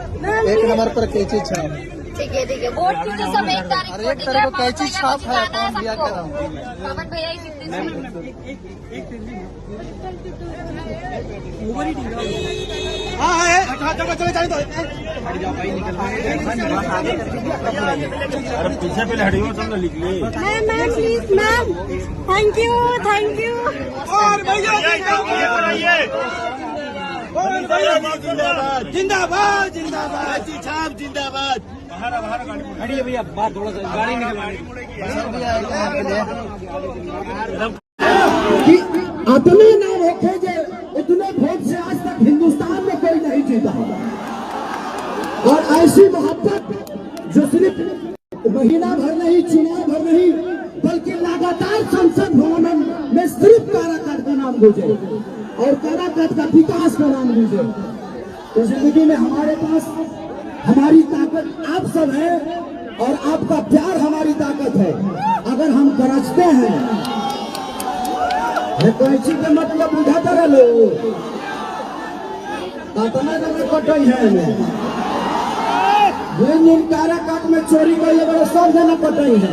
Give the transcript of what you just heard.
1 number पर कैची छाप। ठीक है वोट की तो सब 1 तारीख को कैची छाप है कौन दिया करा पवन भैया अरे पीछे पहले हटियो तब न लिख ले। Ma'am please ma'am, thank you. और भैया जिंदाबाद जिंदाबाद जिंदाबाद छाप जिंदाबाद। बाहर हटिए भैया, बात थोड़ा सा गाड़ी निकलवानी। अपने नाम रखे जे इतने वोट से आज तक हिंदुस्तान में कोई नहीं जीता और ऐसी मोहब्बत जो सिर्फ महीना भर नहीं, चुनाव भर नहीं, बल्कि लगातार संसद भवन में सिर्फ काराकाट का नाम गूंजे और काराकाट का विकास का नाम गूंजे। तो जिंदगी में हमारे पास हमारी ताकत आप सब है और आपका प्यार हमारी ताकत है। अगर हम गरजते हैं कैची के मतलब बुझाता रहो काटना जब कटई है काराकाट में चोरी कर सब जना कटई है।